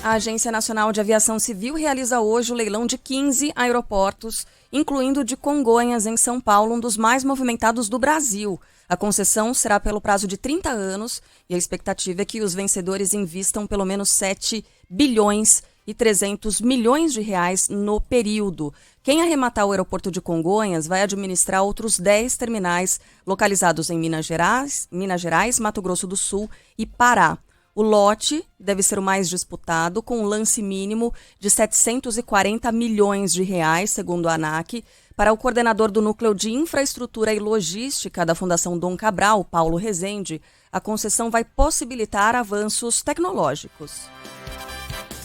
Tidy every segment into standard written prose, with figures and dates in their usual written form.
A Agência Nacional de Aviação Civil realiza hoje o leilão de 15 aeroportos, incluindo o de Congonhas, em São Paulo, um dos mais movimentados do Brasil. A concessão será pelo prazo de 30 anos e a expectativa é que os vencedores invistam pelo menos 7 bilhões e 300 milhões de reais no período. Quem arrematar o aeroporto de Congonhas vai administrar outros 10 terminais localizados em Minas Gerais, Mato Grosso do Sul e Pará. O lote deve ser o mais disputado, com um lance mínimo de 740 milhões de reais, segundo a ANAC. Para o coordenador do Núcleo de Infraestrutura e Logística da Fundação Dom Cabral, Paulo Rezende, a concessão vai possibilitar avanços tecnológicos.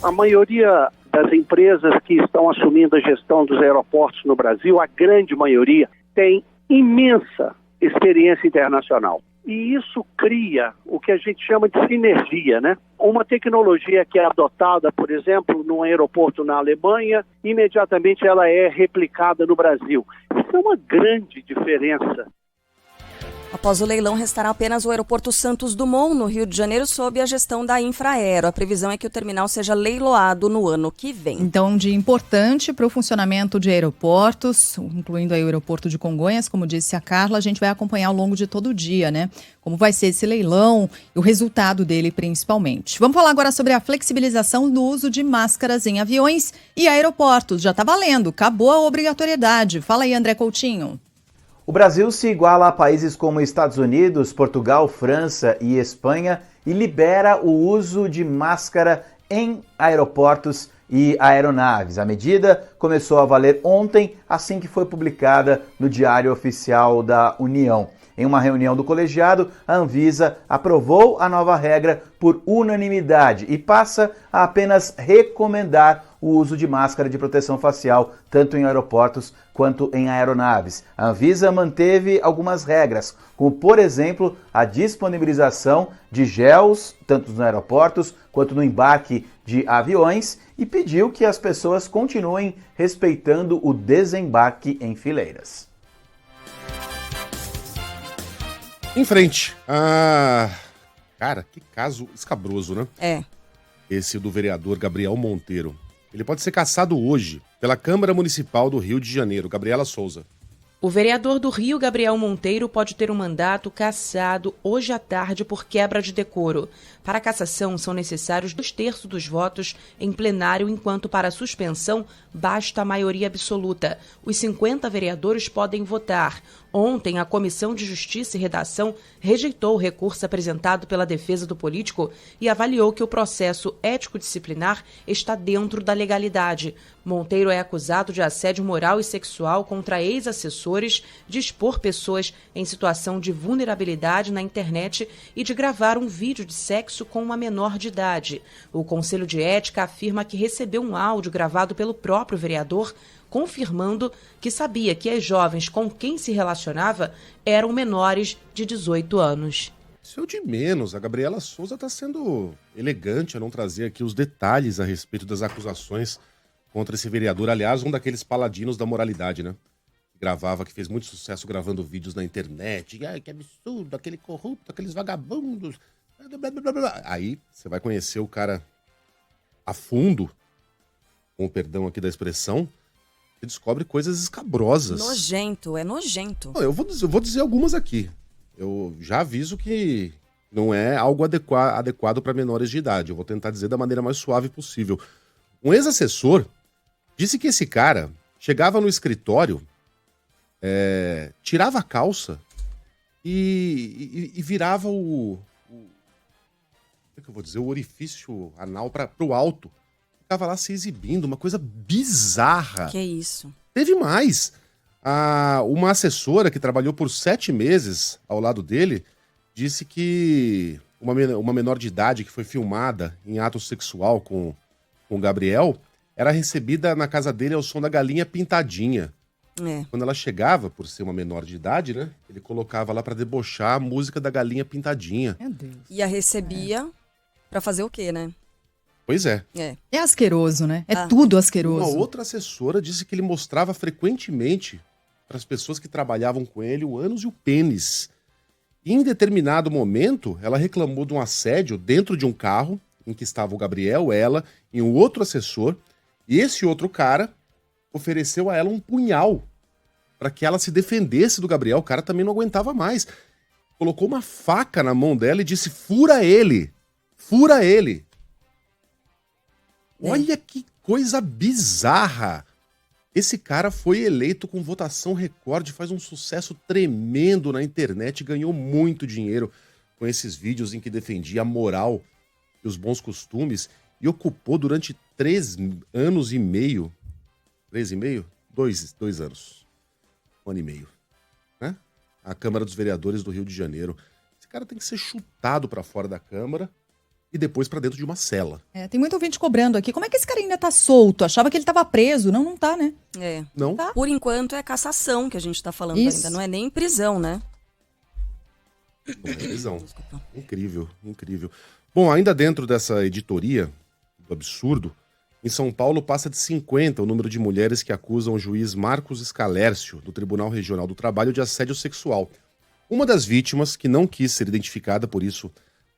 A maioria das empresas que estão assumindo a gestão dos aeroportos no Brasil, a grande maioria, tem imensa experiência internacional. E isso cria o que a gente chama de sinergia, né? Uma tecnologia que é adotada, por exemplo, num aeroporto na Alemanha, imediatamente ela é replicada no Brasil. Isso é uma grande diferença. Após o leilão, restará apenas o aeroporto Santos Dumont, no Rio de Janeiro, sob a gestão da Infraero. A previsão é que o terminal seja leiloado no ano que vem. Então, um dia importante para o funcionamento de aeroportos, incluindo aí o aeroporto de Congonhas, como disse a Carla, a gente vai acompanhar ao longo de todo o dia, né? Como vai ser esse leilão e o resultado dele, principalmente. Vamos falar agora sobre a flexibilização do uso de máscaras em aviões e aeroportos. Já está valendo, acabou a obrigatoriedade. Fala aí, André Coutinho. O Brasil se iguala a países como Estados Unidos, Portugal, França e Espanha e libera o uso de máscara em aeroportos e aeronaves. A medida começou a valer ontem, assim que foi publicada no Diário Oficial da União. Em uma reunião do colegiado, a Anvisa aprovou a nova regra por unanimidade e passa a apenas recomendar o uso de máscara de proteção facial, tanto em aeroportos quanto em aeronaves. A Anvisa manteve algumas regras, como, por exemplo, a disponibilização de gels, tanto nos aeroportos quanto no embarque de aviões, e pediu que as pessoas continuem respeitando o desembarque em fileiras. Em frente. Cara, que caso escabroso, né? É. Esse do vereador Gabriel Monteiro. Ele pode ser cassado hoje pela Câmara Municipal do Rio de Janeiro. Gabriela Souza. O vereador do Rio, Gabriel Monteiro, pode ter um mandato cassado hoje à tarde por quebra de decoro. Para a cassação, são necessários 2/3 dos votos em plenário, enquanto para a suspensão basta a maioria absoluta. Os 50 vereadores podem votar. Ontem, a Comissão de Justiça e Redação rejeitou o recurso apresentado pela defesa do político e avaliou que o processo ético-disciplinar está dentro da legalidade. Monteiro é acusado de assédio moral e sexual contra ex-assessores, de expor pessoas em situação de vulnerabilidade na internet e de gravar um vídeo de sexo com uma menor de idade. O Conselho de Ética afirma que recebeu um áudio gravado pelo próprio vereador, confirmando que sabia que as jovens com quem se relacionava eram menores de 18 anos. Isso é o de menos. A Gabriela Souza está sendo elegante a não trazer aqui os detalhes a respeito das acusações contra esse vereador. Aliás, um daqueles paladinos da moralidade, né? Que fez muito sucesso gravando vídeos na internet. Ai, que absurdo, aquele corrupto, aqueles vagabundos. Aí você vai conhecer o cara a fundo, com o perdão aqui da expressão, e descobre coisas escabrosas. Nojento, é nojento. Eu vou dizer algumas aqui. Eu já aviso que não é algo adequado para menores de idade. Eu vou tentar dizer da maneira mais suave possível. Um ex-assessor disse que esse cara chegava no escritório, tirava a calça e virava o que eu vou dizer, o orifício anal pro alto. Ficava lá se exibindo, uma coisa bizarra. Que isso? Teve mais. Uma assessora que trabalhou por 7 meses ao lado dele disse que uma menor de idade que foi filmada em ato sexual com o Gabriel era recebida na casa dele ao som da galinha pintadinha. Quando ela chegava, por ser uma menor de idade, né? Ele colocava lá pra debochar a música da galinha pintadinha. Meu Deus. E a recebia pra fazer o quê, né? Pois é. É asqueroso, né? Tudo asqueroso. Uma outra assessora disse que ele mostrava frequentemente para as pessoas que trabalhavam com ele o ânus e o pênis. E em determinado momento, ela reclamou de um assédio dentro de um carro, em que estava o Gabriel, ela e um outro assessor, e esse outro cara ofereceu a ela um punhal para que ela se defendesse do Gabriel. O cara também não aguentava mais. Colocou uma faca na mão dela e disse: fura ele! Fura ele! Olha que coisa bizarra! Esse cara foi eleito com votação recorde, faz um sucesso tremendo na internet, ganhou muito dinheiro com esses vídeos em que defendia a moral e os bons costumes e ocupou durante 3 anos e meio. 3,5? 2 anos. 1 ano e meio. Né? A Câmara dos Vereadores do Rio de Janeiro. Esse cara tem que ser chutado pra fora da Câmara e depois pra dentro de uma cela. Tem muito ouvinte cobrando aqui. Como é que esse cara ainda tá solto? Achava que ele tava preso. Não tá, né? Não? Tá. Por enquanto é cassação que a gente tá falando Isso. ainda. Não é nem prisão, né? Não é prisão. Incrível, incrível. Bom, ainda dentro dessa editoria do absurdo, em São Paulo passa de 50 o número de mulheres que acusam o juiz Marcos Scalércio, do Tribunal Regional do Trabalho, de assédio sexual. Uma das vítimas, que não quis ser identificada, por isso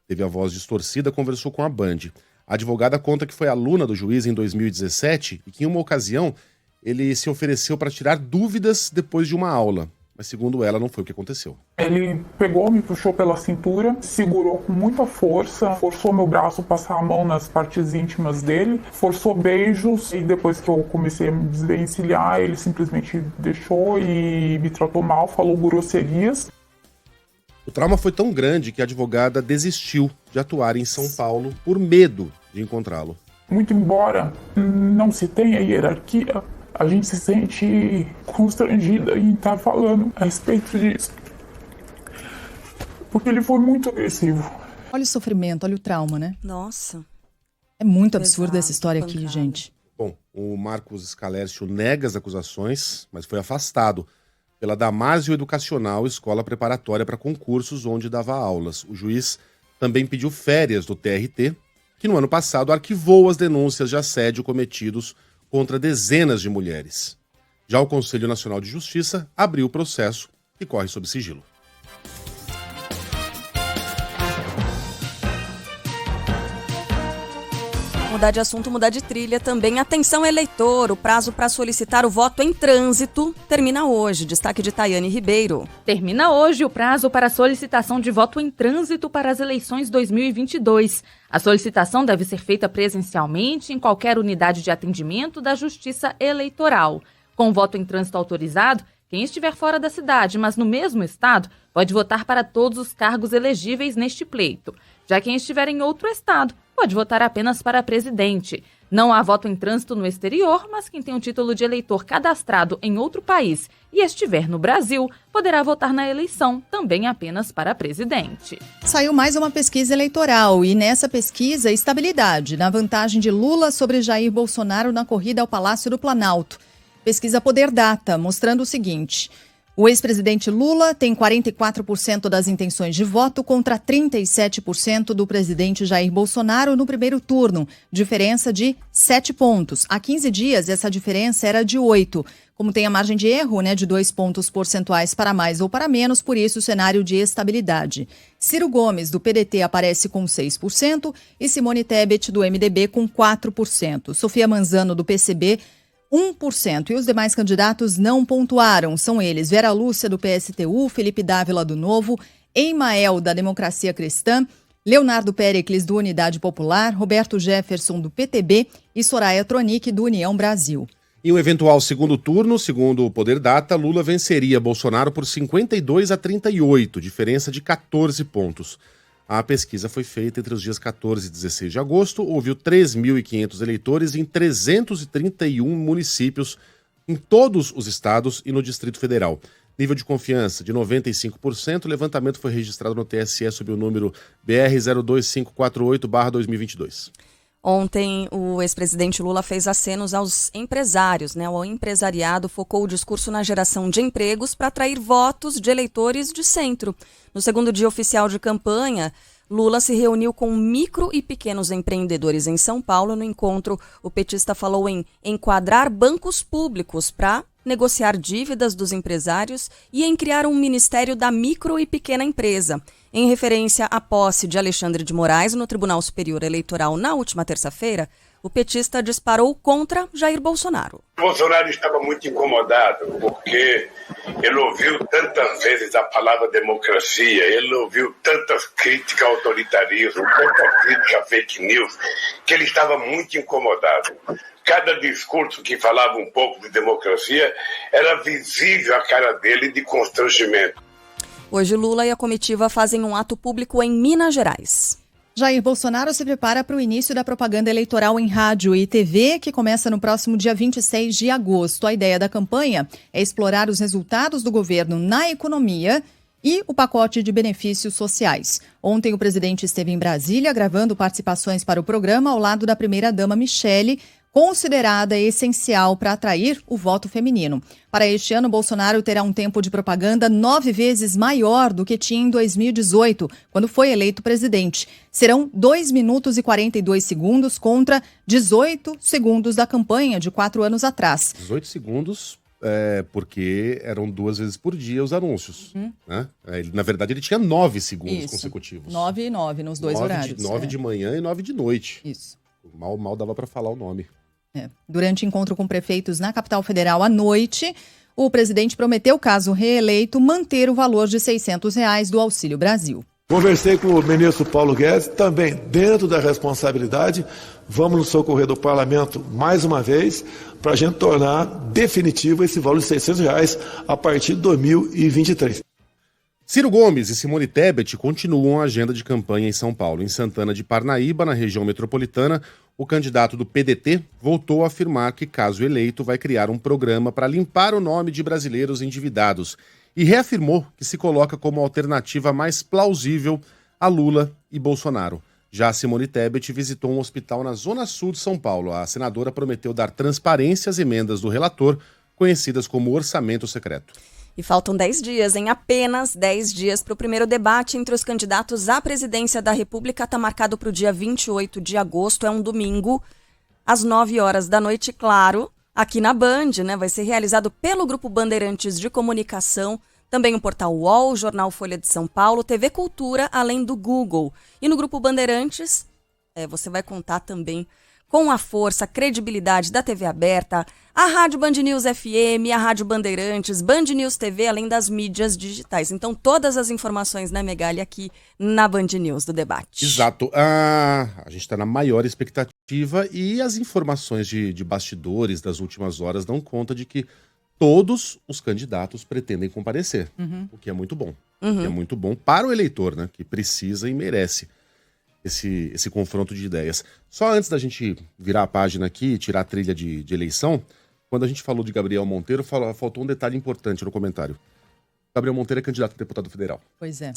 teve a voz distorcida, conversou com a Band. A advogada conta que foi aluna do juiz em 2017 e que em uma ocasião ele se ofereceu para tirar dúvidas depois de uma aula. Mas segundo ela, não foi o que aconteceu. Ele pegou, me puxou pela cintura, segurou com muita força, forçou meu braço a passar a mão nas partes íntimas dele, forçou beijos, e depois que eu comecei a me desvencilhar, ele simplesmente deixou e me tratou mal, falou grosserias. O trauma foi tão grande que a advogada desistiu de atuar em São Paulo por medo de encontrá-lo. Muito embora não se tenha hierarquia, a gente se sente constrangida em estar falando a respeito disso. Porque ele foi muito agressivo. Olha o sofrimento, olha o trauma, né? Nossa. É muito Pesado, absurda essa história aqui, pancada. gente. Bom, o Marcos Scalércio nega as acusações, mas foi afastado pela Damásio Educacional, escola preparatória para concursos onde dava aulas. O juiz também pediu férias do TRT, que no ano passado arquivou as denúncias de assédio cometidos contra dezenas de mulheres. Já o Conselho Nacional de Justiça abriu o processo que corre sob sigilo. Mudar de assunto, mudar de trilha também. Atenção, eleitor, o prazo para solicitar o voto em trânsito termina hoje. Destaque de Tayane Ribeiro. Termina hoje o prazo para solicitação de voto em trânsito para as eleições 2022. A solicitação deve ser feita presencialmente em qualquer unidade de atendimento da Justiça Eleitoral. Com o voto em trânsito autorizado, quem estiver fora da cidade, mas no mesmo estado, pode votar para todos os cargos elegíveis neste pleito. Já quem estiver em outro estado, pode votar apenas para presidente. Não há voto em trânsito no exterior, mas quem tem o título de eleitor cadastrado em outro país e estiver no Brasil, poderá votar na eleição também apenas para presidente. Saiu mais uma pesquisa eleitoral e nessa pesquisa, estabilidade na vantagem de Lula sobre Jair Bolsonaro na corrida ao Palácio do Planalto. Pesquisa Poder Data, mostrando o seguinte: o ex-presidente Lula tem 44% das intenções de voto contra 37% do presidente Jair Bolsonaro no primeiro turno, diferença de 7 pontos. Há 15 dias, essa diferença era de 8. Como tem a margem de erro, de 2 pontos percentuais para mais ou para menos, por isso o cenário de estabilidade. Ciro Gomes, do PDT, aparece com 6% e Simone Tebet, do MDB, com 4%. Sofia Manzano, do PCB, 1%. E os demais candidatos não pontuaram. São eles Vera Lúcia, do PSTU, Felipe Dávila, do Novo, Emael, da Democracia Cristã, Leonardo Péricles, do Unidade Popular, Roberto Jefferson, do PTB e Soraya Tronic, do União Brasil. Em um eventual segundo turno, segundo o Poder Data, Lula venceria Bolsonaro por 52-38, diferença de 14 pontos. A pesquisa foi feita entre os dias 14 e 16 de agosto, ouviu 3.500 eleitores em 331 municípios em todos os estados e no Distrito Federal. Nível de confiança de 95%, o levantamento foi registrado no TSE sob o número BR 02548/2022. Ontem, o ex-presidente Lula fez acenos aos empresários, O empresariado focou o discurso na geração de empregos para atrair votos de eleitores de centro. No segundo dia oficial de campanha, Lula se reuniu com micro e pequenos empreendedores em São Paulo. No encontro, o petista falou em enquadrar bancos públicos para negociar dívidas dos empresários e em criar um ministério da micro e pequena empresa. Em referência à posse de Alexandre de Moraes no Tribunal Superior Eleitoral na última terça-feira, o petista disparou contra Jair Bolsonaro. Bolsonaro estava muito incomodado porque ele ouviu tantas vezes a palavra democracia, ele ouviu tantas críticas ao autoritarismo, tantas críticas a fake news, que ele estava muito incomodado. Cada discurso que falava um pouco de democracia era visível a cara dele de constrangimento. Hoje Lula e a comitiva fazem um ato público em Minas Gerais. Jair Bolsonaro se prepara para o início da propaganda eleitoral em rádio e TV, que começa no próximo dia 26 de agosto. A ideia da campanha é explorar os resultados do governo na economia e o pacote de benefícios sociais. Ontem o presidente esteve em Brasília gravando participações para o programa ao lado da primeira-dama Michele, considerada essencial para atrair o voto feminino. Para este ano, Bolsonaro terá um tempo de propaganda 9 vezes maior do que tinha em 2018, quando foi eleito presidente. Serão 2 minutos e 42 segundos contra 18 segundos da campanha de 4 anos atrás. 18 segundos, porque eram 2 vezes por dia os anúncios. Né? Na verdade, ele tinha 9 segundos consecutivos. 9 e 9 nos dois horários. 9 de manhã e 9 de noite. Isso. Mal dava para falar o nome. Durante encontro com prefeitos na capital federal à noite, o presidente prometeu, caso reeleito, manter o valor de R$ 600 do Auxílio Brasil. Conversei com o ministro Paulo Guedes, também dentro da responsabilidade, vamos nos socorrer do parlamento mais uma vez, para a gente tornar definitivo esse valor de R$ 600 a partir de 2023. Ciro Gomes e Simone Tebet continuam a agenda de campanha em São Paulo. Em Santana de Parnaíba, na região metropolitana, o candidato do PDT voltou a afirmar que, caso eleito, vai criar um programa para limpar o nome de brasileiros endividados e reafirmou que se coloca como alternativa mais plausível a Lula e Bolsonaro. Já Simone Tebet visitou um hospital na zona sul de São Paulo. A senadora prometeu dar transparência às emendas do relator, conhecidas como orçamento secreto. E faltam 10 dias, apenas 10 dias para o primeiro debate entre os candidatos à presidência da República. Está marcado para o dia 28 de agosto, é um domingo, às 9 horas da noite, claro, aqui na Band, né? Vai ser realizado pelo Grupo Bandeirantes de Comunicação, também o Portal UOL, o Jornal Folha de São Paulo, TV Cultura, além do Google. E no Grupo Bandeirantes, você vai contar também com a força, a credibilidade da TV aberta, a Rádio Band News FM, a Rádio Bandeirantes, Band News TV, além das mídias digitais. Então, todas as informações, né, Megali, aqui na Band News do debate. Exato. A gente está na maior expectativa e as informações de bastidores das últimas horas dão conta de que todos os candidatos pretendem comparecer, o que é muito bom. O que é muito bom para o eleitor, né, que precisa e merece esse confronto de ideias. Só antes da gente virar a página aqui e tirar a trilha de eleição, quando a gente falou de Gabriel Monteiro, faltou um detalhe importante no comentário. Gabriel Monteiro é candidato a deputado federal. Pois é.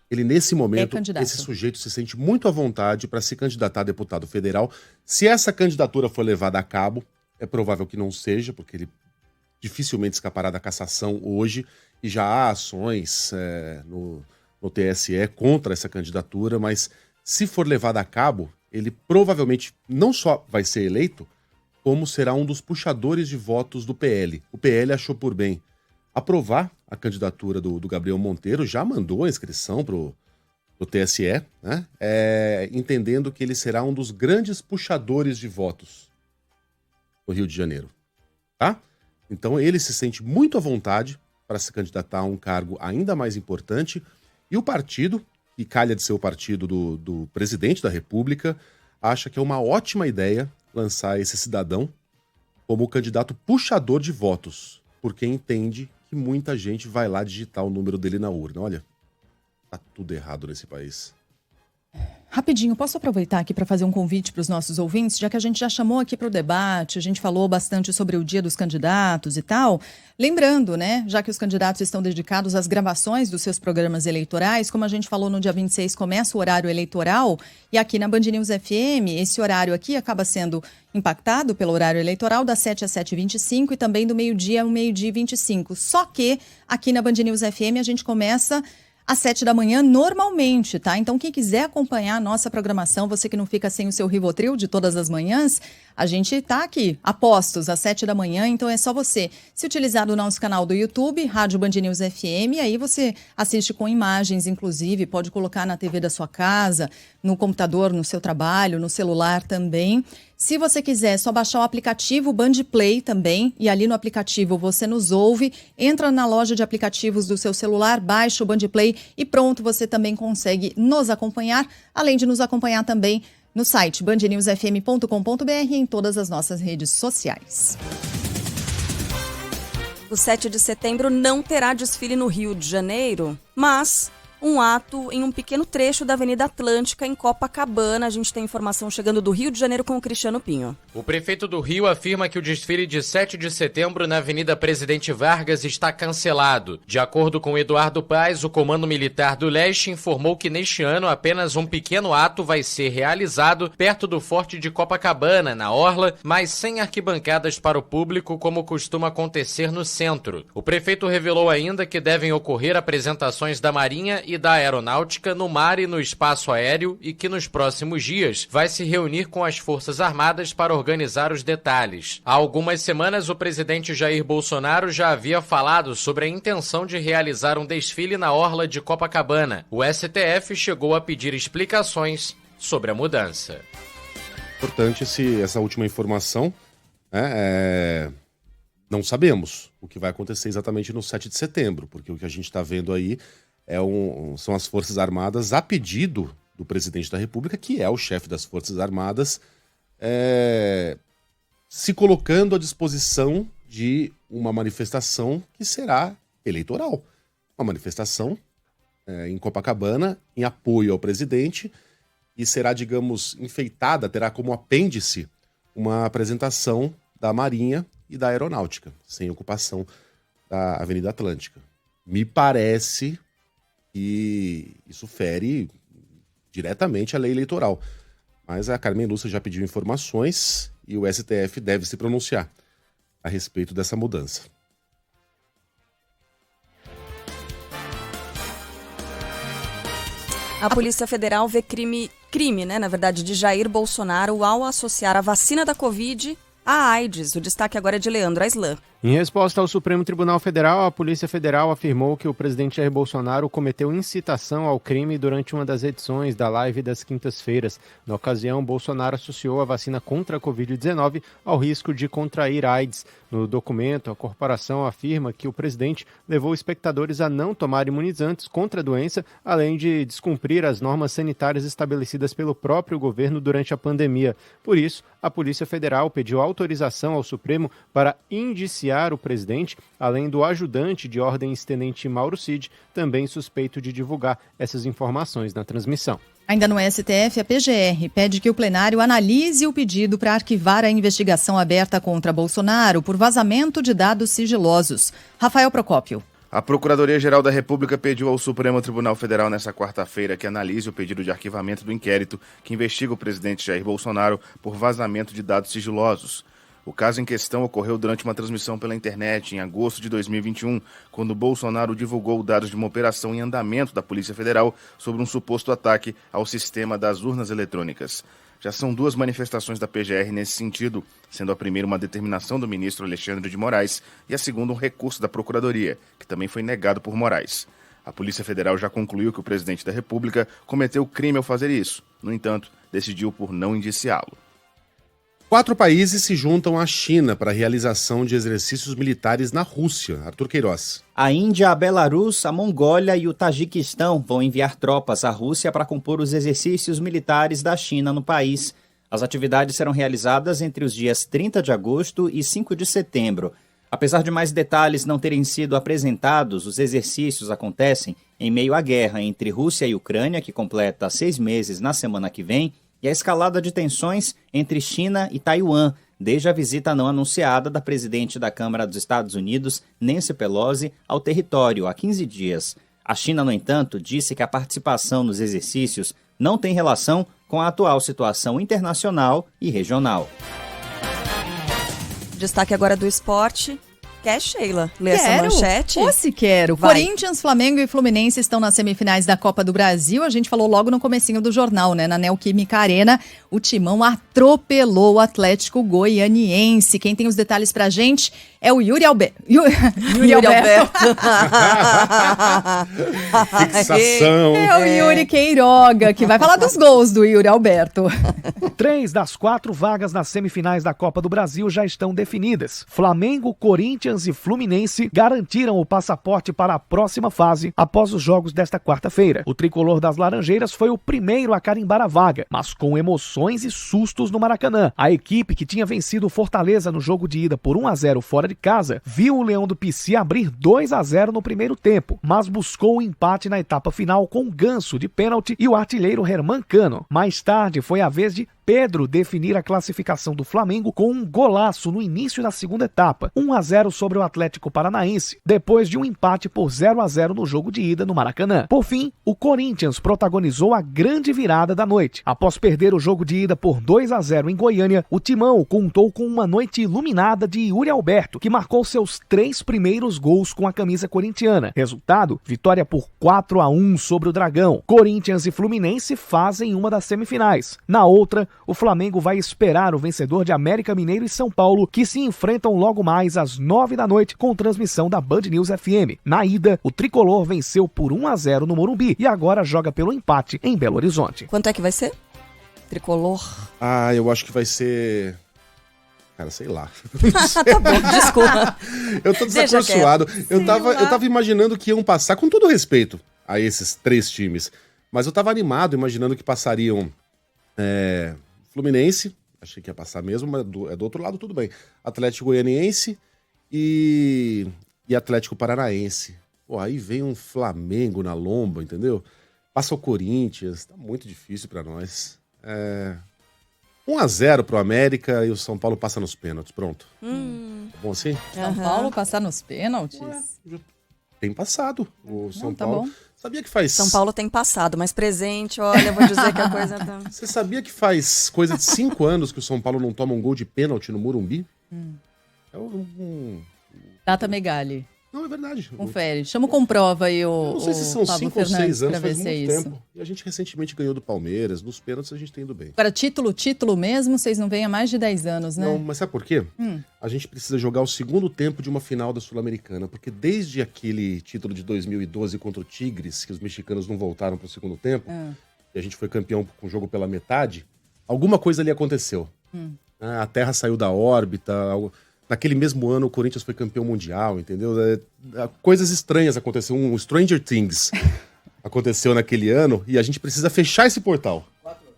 Ele, nesse momento, esse sujeito se sente muito à vontade para se candidatar a deputado federal. Se essa candidatura for levada a cabo, é provável que não seja, porque ele dificilmente escapará da cassação hoje, e já há ações no TSE contra essa candidatura, mas se for levada a cabo, ele provavelmente não só vai ser eleito, como será um dos puxadores de votos do PL. O PL achou por bem aprovar a candidatura do Gabriel Monteiro, já mandou a inscrição pro TSE, né? Entendendo que ele será um dos grandes puxadores de votos no Rio de Janeiro. Tá? Então ele se sente muito à vontade para se candidatar a um cargo ainda mais importante, e o partido, que calha de ser o partido do presidente da República, acha que é uma ótima ideia lançar esse cidadão como candidato puxador de votos, porque entende que muita gente vai lá digitar o número dele na urna. Olha, tá tudo errado nesse país. Rapidinho, posso aproveitar aqui para fazer um convite para os nossos ouvintes, já que a gente já chamou aqui para o debate, a gente falou bastante sobre o dia dos candidatos e tal. Lembrando, né, já que os candidatos estão dedicados às gravações dos seus programas eleitorais, como a gente falou, no dia 26 começa o horário eleitoral, e aqui na Band News FM, esse horário aqui acaba sendo impactado pelo horário eleitoral das 7 às 7h25 e também do meio-dia ao meio-dia e 25. Só que aqui na Band News FM a gente começa às 7 da manhã normalmente, tá? Então quem quiser acompanhar a nossa programação, você que não fica sem o seu Rivotril de todas as manhãs, a gente tá aqui, a postos, às 7 da manhã, então é só você se utilizar do nosso canal do YouTube, Rádio Band News FM, aí você assiste com imagens, inclusive, pode colocar na TV da sua casa, no computador, no seu trabalho, no celular também. Se você quiser, é só baixar o aplicativo Band Play também, e ali no aplicativo você nos ouve, entra na loja de aplicativos do seu celular, baixa o Band Play e pronto, você também consegue nos acompanhar, além de nos acompanhar também no site bandnewsfm.com.br e em todas as nossas redes sociais. O 7 de setembro não terá desfile no Rio de Janeiro, mas um ato em um pequeno trecho da Avenida Atlântica, em Copacabana. A gente tem informação chegando do Rio de Janeiro com o Cristiano Pinho. O prefeito do Rio afirma que o desfile de 7 de setembro na Avenida Presidente Vargas está cancelado. De acordo com Eduardo Paes, o Comando Militar do Leste informou que neste ano apenas um pequeno ato vai ser realizado perto do Forte de Copacabana, na Orla, mas sem arquibancadas para o público, como costuma acontecer no centro. O prefeito revelou ainda que devem ocorrer apresentações da Marinha e da Aeronáutica no mar e no espaço aéreo e que nos próximos dias vai se reunir com as Forças Armadas para organizar os detalhes. Há algumas semanas, o presidente Jair Bolsonaro já havia falado sobre a intenção de realizar um desfile na Orla de Copacabana. O STF chegou a pedir explicações sobre a mudança. Importante essa última informação, né? Não sabemos o que vai acontecer exatamente no 7 de setembro, porque o que a gente está vendo aí são as Forças Armadas, a pedido do presidente da República, que é o chefe das Forças Armadas, se colocando à disposição de uma manifestação que será eleitoral. Uma manifestação em Copacabana, em apoio ao presidente, e será, digamos, enfeitada, terá como apêndice uma apresentação da Marinha e da Aeronáutica, sem ocupação da Avenida Atlântica. Me parece que isso fere diretamente a lei eleitoral. Mas a Carmen Lúcia já pediu informações e o STF deve se pronunciar a respeito dessa mudança. A Polícia Federal vê crime, né, na verdade, de Jair Bolsonaro ao associar a vacina da Covid à AIDS. O destaque agora é de Leandro Aislan. Em resposta ao Supremo Tribunal Federal, a Polícia Federal afirmou que o presidente Jair Bolsonaro cometeu incitação ao crime durante uma das edições da live das quintas-feiras. Na ocasião, Bolsonaro associou a vacina contra a Covid-19 ao risco de contrair AIDS. No documento, a corporação afirma que o presidente levou espectadores a não tomar imunizantes contra a doença, além de descumprir as normas sanitárias estabelecidas pelo próprio governo durante a pandemia. Por isso, a Polícia Federal pediu autorização ao Supremo para indiciar o presidente, além do ajudante de ordens tenente Mauro Cid, também suspeito de divulgar essas informações na transmissão. Ainda no STF, a PGR pede que o plenário analise o pedido para arquivar a investigação aberta contra Bolsonaro por vazamento de dados sigilosos. Rafael Procópio. A Procuradoria-Geral da República pediu ao Supremo Tribunal Federal nesta quarta-feira que analise o pedido de arquivamento do inquérito que investiga o presidente Jair Bolsonaro por vazamento de dados sigilosos. O caso em questão ocorreu durante uma transmissão pela internet em agosto de 2021, quando Bolsonaro divulgou dados de uma operação em andamento da Polícia Federal sobre um suposto ataque ao sistema das urnas eletrônicas. Já são 2 manifestações da PGR nesse sentido, sendo a primeira uma determinação do ministro Alexandre de Moraes e a segunda um recurso da Procuradoria, que também foi negado por Moraes. A Polícia Federal já concluiu que o presidente da República cometeu crime ao fazer isso. No entanto, decidiu por não indiciá-lo. 4 países se juntam à China para a realização de exercícios militares na Rússia. Arthur Queiroz. A Índia, a Belarus, a Mongólia e o Tajiquistão vão enviar tropas à Rússia para compor os exercícios militares da China no país. As atividades serão realizadas entre os dias 30 de agosto e 5 de setembro. Apesar de mais detalhes não terem sido apresentados, os exercícios acontecem em meio à guerra entre Rússia e Ucrânia, que completa 6 meses na semana que vem, e a escalada de tensões entre China e Taiwan, desde a visita não anunciada da presidente da Câmara dos Estados Unidos, Nancy Pelosi, ao território há 15 dias. A China, no entanto, disse que a participação nos exercícios não tem relação com a atual situação internacional e regional. Destaque agora do esporte. Quer, Sheila, ler essa manchete? Ou se quero. Vai. Corinthians, Flamengo e Fluminense estão nas semifinais da Copa do Brasil. A gente falou logo no comecinho do jornal, né? Na Neoquímica Arena, o Timão atropelou o Atlético Goianiense. Quem tem os detalhes pra gente é o Yuri Alberto. Yuri Alberto. Fixação. É o Yuri Queiroga, que vai falar dos gols do Yuri Alberto. 3 das 4 vagas nas semifinais da Copa do Brasil já estão definidas. Flamengo, Corinthians e Fluminense garantiram o passaporte para a próxima fase após os jogos desta quarta-feira. O tricolor das Laranjeiras foi o primeiro a carimbar a vaga, mas com emoções e sustos no Maracanã. A equipe, que tinha vencido o Fortaleza no jogo de ida por 1-0 fora de casa, viu o Leão do Pici abrir 2-0 no primeiro tempo, mas buscou o empate na etapa final com o Ganso de pênalti e o artilheiro Herman Cano. Mais tarde foi a vez de Pedro definir a classificação do Flamengo com um golaço no início da segunda etapa, 1-0 sobre o Atlético Paranaense, depois de um empate por 0-0 no jogo de ida no Maracanã. Por fim, o Corinthians protagonizou a grande virada da noite. Após perder o jogo de ida por 2-0 em Goiânia, o Timão contou com uma noite iluminada de Yuri Alberto, que marcou seus 3 primeiros gols com a camisa corintiana. Resultado, vitória por 4-1 sobre o Dragão. Corinthians e Fluminense fazem uma das semifinais. Na outra, o Flamengo vai esperar o vencedor de América Mineiro e São Paulo, que se enfrentam logo mais às 9 da noite com transmissão da Band News FM. Na ida, o tricolor venceu por 1-0 no Morumbi e agora joga pelo empate em Belo Horizonte. Quanto é que vai ser? Tricolor? Ah, eu acho que vai ser... Cara, sei lá. Tá bom, desculpa. Eu tô desacursoado. Eu tava imaginando que iam passar, com todo respeito a esses 3 times, mas eu tava animado imaginando que passariam Fluminense, achei que ia passar mesmo, mas do outro lado tudo bem. Atlético Goianiense e Atlético Paranaense. Pô, aí vem um Flamengo na lomba, entendeu? Passa o Corinthians, tá muito difícil pra nós. 1-0 pro América e o São Paulo passa nos pênaltis, pronto. Tá bom assim? São Paulo passar nos pênaltis? Tem passado o São tá Paulo. bom. Sabia que faz... São Paulo tem passado, mas presente, olha, eu vou dizer que a coisa tá... Você sabia que faz coisa de 5 anos que o São Paulo não toma um gol de pênalti no Morumbi? É Data Megali. Não, é verdade. Confere. Chama o Comprova aí Eu não sei se são 5 ou 6 anos, faz muito isso. tempo. E a gente recentemente ganhou do Palmeiras. Nos pênaltis a gente tem ido bem. Agora, título mesmo, vocês não vêm há mais de 10 anos, né? Não, mas sabe por quê? A gente precisa jogar o segundo tempo de uma final da Sul-Americana, porque desde aquele título de 2012 contra o Tigres, que os mexicanos não voltaram para o segundo tempo, e a gente foi campeão com o jogo pela metade, alguma coisa ali aconteceu. A Terra saiu da órbita, naquele mesmo ano o Corinthians foi campeão mundial, entendeu? Coisas estranhas aconteceram, um Stranger Things aconteceu naquele ano, e a gente precisa fechar esse portal.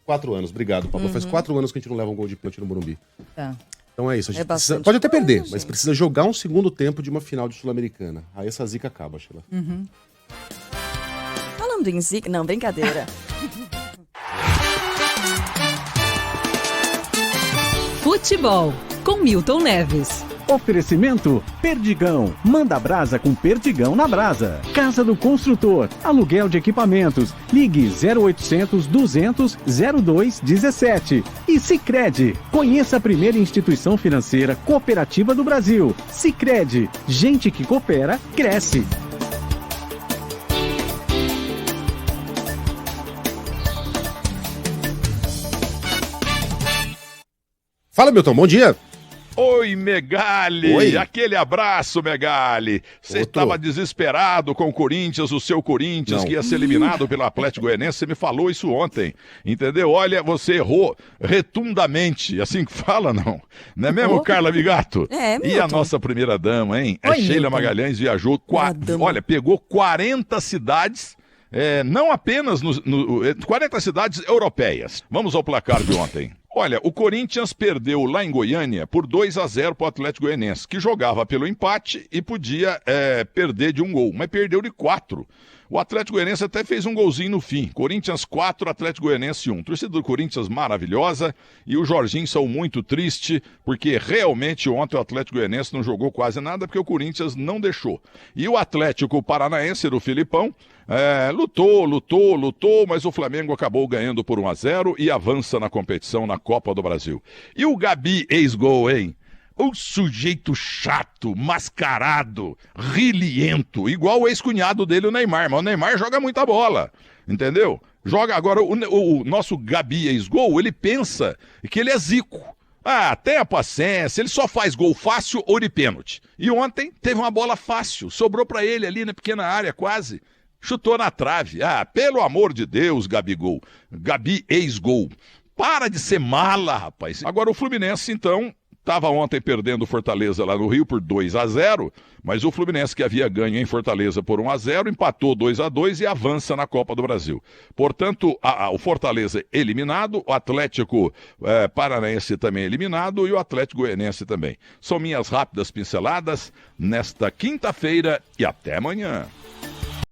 4 anos, obrigado, Pablo. Faz 4 anos que a gente não leva um gol de pênalti no Morumbi. Tá. Então é isso, a gente precisa, pode até perder, mas precisa jogar um segundo tempo de uma final de Sul-Americana. Aí essa zica acaba, Sheila. Falando em zica... Não, brincadeira. Futebol, com Milton Neves. Oferecimento Perdigão. Manda brasa com Perdigão na brasa. Casa do Construtor. Aluguel de equipamentos. Ligue 0800 200 0217. E Sicredi. Conheça a primeira instituição financeira cooperativa do Brasil. Sicredi. Gente que coopera, cresce. Fala, Milton, bom dia. Oi, Megali! Oi. Aquele abraço, Megali! Você estava desesperado com o Corinthians, o seu Corinthians, que ia ser eliminado pelo Atlético Goianiense. Você me falou isso ontem, entendeu? Olha, você errou retundamente, assim que fala, não? Não é mesmo, Carla Bigato? É, Milton. E a nossa primeira dama, hein? Oi, Sheila Milton. Magalhães viajou, olha, pegou 40 cidades... não apenas 40 cidades europeias. Vamos ao placar de ontem. Olha, o Corinthians perdeu lá em Goiânia por 2-0 para o Atlético Goianiense, que jogava pelo empate e podia perder de 1 gol, mas perdeu de 4. O Atlético Goianiense até fez um golzinho no fim. Corinthians 4, Atlético Goianiense 1. Torcida do Corinthians maravilhosa e o Jorginho saiu muito triste porque realmente ontem o Atlético Goianiense não jogou quase nada porque o Corinthians não deixou. E o Atlético Paranaense do Filipão lutou, mas o Flamengo acabou ganhando por 1-0 e avança na competição na Copa do Brasil. E o Gabi ex-gol, hein? Um sujeito chato, mascarado, rilhento, igual o ex-cunhado dele, o Neymar. Mas o Neymar joga muita bola, entendeu? Joga agora, o nosso Gabi ex-gol, ele pensa que ele é Zico. Tenha paciência, ele só faz gol fácil ou de pênalti. E ontem teve uma bola fácil, sobrou pra ele ali na pequena área quase, chutou na trave. Pelo amor de Deus, Gabigol, Gabi ex-gol. Para de ser mala, rapaz. Agora o Fluminense, então, estava ontem perdendo o Fortaleza lá no Rio por 2-0, mas o Fluminense, que havia ganho em Fortaleza por 1-0, empatou 2-2 e avança na Copa do Brasil. Portanto, o Fortaleza eliminado, o Atlético Paranaense também eliminado e o Atlético Goianiense também. São minhas rápidas pinceladas nesta quinta-feira e até amanhã.